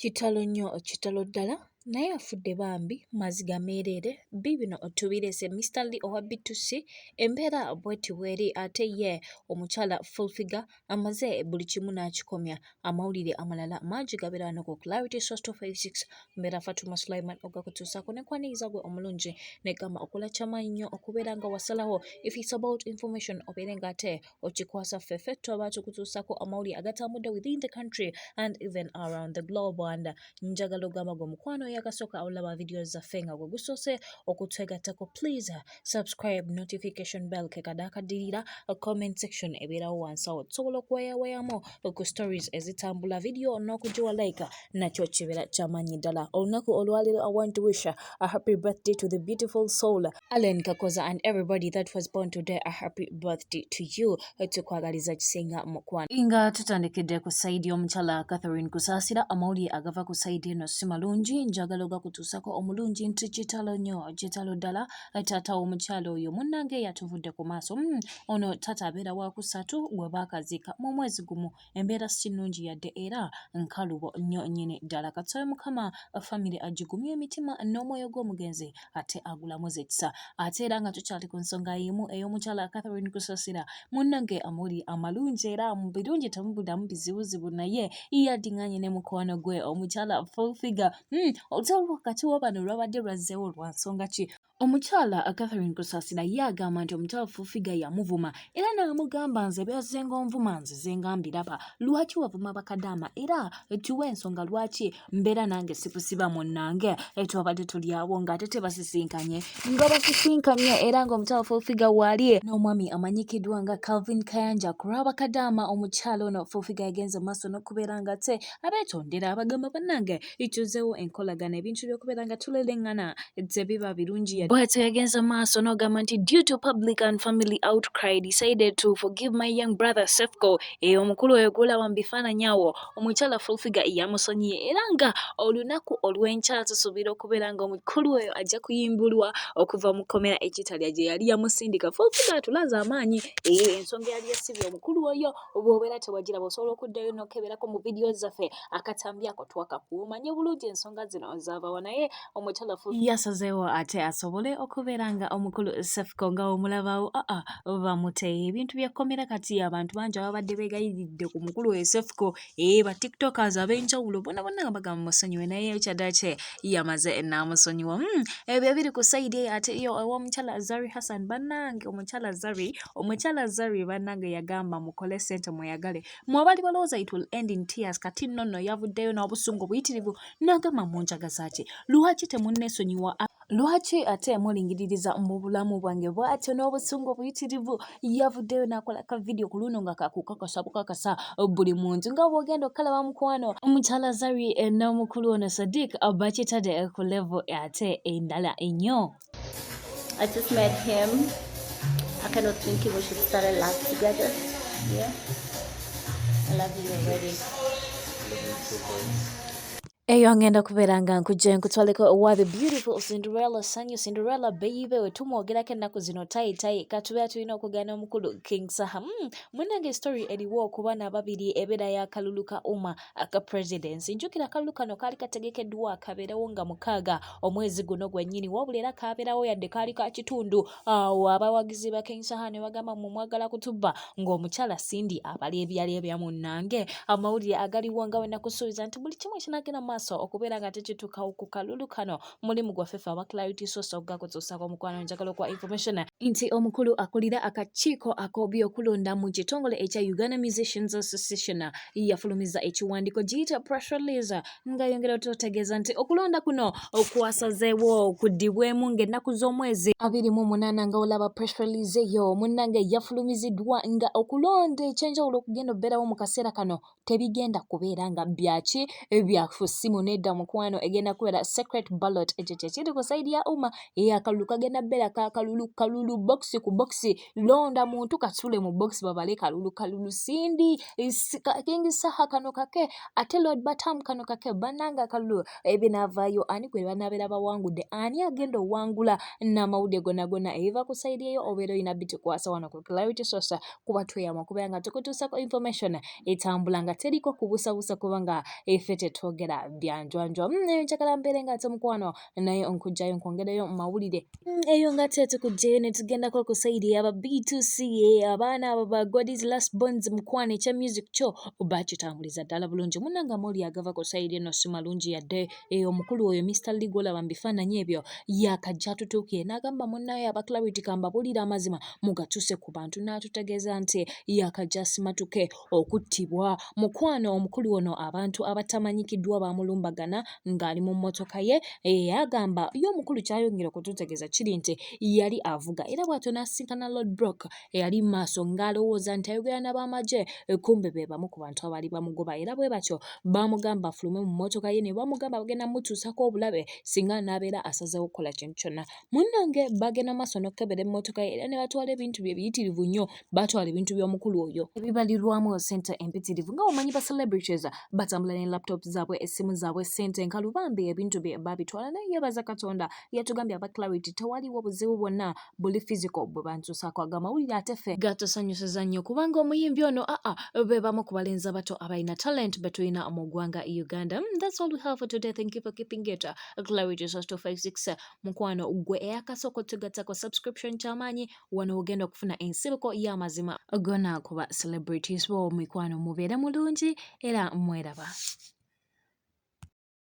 Kitalo nnyo kitalo ddala naye affude bambi maziga meerere bibiino otubirese Mr. Lee owa B2C embeera bweti bweri ate ye omukyala full figure amaze buli kimu n'akikomya amawulire amalala mangi gabeera wano ku Clarity Source 256 mbeera Fatuma Sulaiman ogakutuusaako ne kwaniriza gwe omulungi negamba okola kyamaanyi nnyo okubeera nga wasalawo if it's about information obeere ng'ate okikwasa ffeffe twaba tukutuusaako amawulire agatambudde within the country and even around the globe and njagala ogamba gwe omukwaano yakasooka olaba video zaffe nga gwe gusoose okutwegattako please subscribe notification bell ke kadakaddirira comment section ebeerawo wansi awo tusobola okuwayawayamu ku stories ezitambula video n'okugiwa like nakyo kibeera kyamaanyi ddala olunaku olwaleero I want to wish a happy birthday to the beautiful soul Allen Kakoza and everybody that was born today a happy birthday to you tukwagaliza kisinga mukwano nga tutandikidde ku saidi y'omukyala Catherine Kusaasira amawulire agava ku saidi eno si malungi njagala ogakutuusako omulungi nti kitalo nnyo kitalo ddala taata w'omukyala oyo munnange yatuvudde ku maaso ono taata abeera wa kusatu gwe baakaziika mu mwezi gumu embeera si nnungi yadde era nkalubo nnyo nnyini ddala kasobe mukama famire agigumya emitima n'omwoyo gw'omugenzi ate agulamuza ekisa ate era nga tukyali ku nsonga yimu ey'omukyala Catherine Kusaasira munnange amawulire amalungi era mu birungi temubulamu bizibuzibu naye yaddiŋŋanye ne mukwano gwe omukyala full figure olutalo wakati wa bano lwabadde lwazzeewo lwa nsonga ki omukyala Catherine Kusaasira ye agamba nti omukyala full figure yamuvuma era n'amugamba nze byazenga onvuma nzize nga mbiraba lwaki wavuma bakadaama era tuwe ensonga lwaki mbeera nange sikusiba munnange twabadde tuli awo ng'ate tebasisinkanye nga basisinkanye era ng'omukyala full figure waali n'omwami amanyikiddwa nga Calvin Kayanja kulwa bakadaama omukyala ono full figure yagenze maaso n'okubeera nga te abeetondera abagamba bannange ituzeewo enkolagana ebintu by'okubeera nga tuleleŋŋana tebiba birungi bw'atyo yagenze maaso n'ogamba nti due to public and family outcry decided to forgive my young brother Cephcho omukulu oyo gulaba mu bifaananyi awo omukyala full figure yamusonyiye era nga olunaku olw'enkya tusuubira okubeera nga omukulu oyo ajja kuyimbulwa okuva mu kkomera ekitalya gye yali yamusindika full figure atulaze amaanyi ensonga yali yasibye omukulu oyo bw'obeera tewagiraba osobola okuddayo n'okeberako mu vidiyo zaffe akatambi ako twakakuumanye bulungi ensonga zino zaavawa naye omukyala yasazeewo ate asobole okubeera nga omukulu Cephcho nga omulabawo bamuteye ebintu by'ekkomera kati abantu bangi ababadde beegayiridde ku mukulu we Cephcho ba tiktokers ab'enjawulo bonna nga bagamba musonyiwe naye ekyaddaaki yamaze n'amusonyiwa ebyo biri ku sayidi ate yo ew'omukyala Zari Hassan bannange omukyala Zari bannange yagamba mukole ssente mweyagale mwabali balowooza it will end in tears kati nno yavuddeyo n'obusungu buyitirivu n'agamba munjagaza ki lwaki temunneesonyiwa lwaki ate mulingiririza mu bulamu bwange bw'atyo n'obusungu buyitirivu yavuddeyo n'akola ka vidiyo ku luno nga kakukakasa buli muntu nga bw'ogenda okalaba mukwano omukyala Zari n'omukulu ono Sadiq bakitadde ku level ate endala ennyo. I just met him. I kind of think we should start a life together. Yeah. I love you already. Eyo ngenda kubeera nga nkujja nkutwaleko wa the beautiful Cinderella baby wetumwogerako ennaku zino tayi katubeera tulina okugaana omukulu King Saha munnange story eriwo okuba n'ababiri ebeera y'akalulu ka umma aka presidency njukira akalulu kano kaali kategekeddwa kabeerewo nga 6 omwezi guno gwennyini wabula era kabeerawo yadde kaali ka kitundu awo abawagizi ba King Saha ne bagamba mwagala kutubba ng'omukyala Cindy abala ebyali ebya munnange amawulire agaliwo nga we nakusuubiza nti buli kimu kinagenda maaso okubeera nga tekituukawo ku kalulu kano mulimu gwaffe aba Clarity Source okugakutuusako omukwano njagala okwa information nti omukulu akulira akakiiko ak'ebyokulonda mu kitongole ekya Uganda Musicians Association yafulumiza ekiwandiiko giyita press release nga yongera otutegeeza nti okulonda kuno okwasazeewo okuddibwemu ng'ennaku z'omwezi 28 nga olaba press release eyo munnange yafulumiziddwa nga okulonda ekyenjawulo okugenda obbeerawo mu kaseera kano tebigenda kubeera nga byaki byafusimu nedda mukwano egenda kubeera secret ballot ekyo kyekiri ku saidi ya umma akalulu kagenda bbeera kalulu box ku box londa muntu kasule mu box babale kalulu Cindy King Saha kano kake ate Lord Batam kano kake bannanga kalulu ebinaavaayo ani gwe banabeera bawangudde ani agenda owangula n'amawulire gonna eva ku saidi eyo obeera olina bitukwasa wano ku Clarity Source kuba tweyama okubeera nga tukutuusako information etambula nga teriko kubusabusa kubanga effe tetwogera dyanjwanjwa njagala mbeere nga ate omukwano naye onkujjayo nkwongerayo mu mawulire eyo nga tetukujjayo ne tugendako ku saidi aba B2C abaana abo ba God's Last Bones mukwano ekya music kyo bakitambuliza ddala bulungi munnanga muli agava ku saidi eno si malungi yadde omukulu oyo Mr. Lee gwolaba mu bifaananyi ebyo yakajja atutuukire n'agamba munnaye aba Clarity kambabuulira amazima mugatuuse ku bantu n'atutegeeza nti yakajja asimatuke okuttibwa mukwano omukulu ono abantu abatamanyikiddwa baamulumbagana ng'ali mu mmotoka ye agamba ye omukulu kyayongera okututegeeza kiri nti yali avuga era bw'atyo n'asisinkana Lord Brock eyali mu maaso ng'alowooza nti ayogera n'abamagye kumbe be bamu ku bantu abaali bamugoba era bwe batyo baamugamba afulume mu mmotoka ye ne bamugamba bagenda mutuusako obulabe singa n'abeera asazeewo okukola kintu kyonna munnange bagenda maaso n'okkebera emmotoka ye era ne batwala ebintu bye biyitirivu nnyo batwala ebintu by'omukulu oyo ebibalirwamu ssente empitirivu nga bamanyi ba celebrities batambula ne laptop zaabwe essimu zaabwe ssente nkalubambi ebintu bye babitwala naye yeebaza Katonda yatugambye aba Clarity tewaliwo buzibu bwonna buli physical bwe bantuusaako agamawulire ate ffe gatusanyusiza nnyo kubanga omuyimbi ono be bamu ku balenzi abato abalina talent be tulina mu ggwanga Uganda. That's all we have for today. Thank you for keeping it Clarity 256 mukwano gwe eyakasooka otugattako subscription ky'amaanyi wano ogenda okufuna ensibuko y'amazima gonna kuba celebrities bo mikwano mubeere mulungi era mweraba.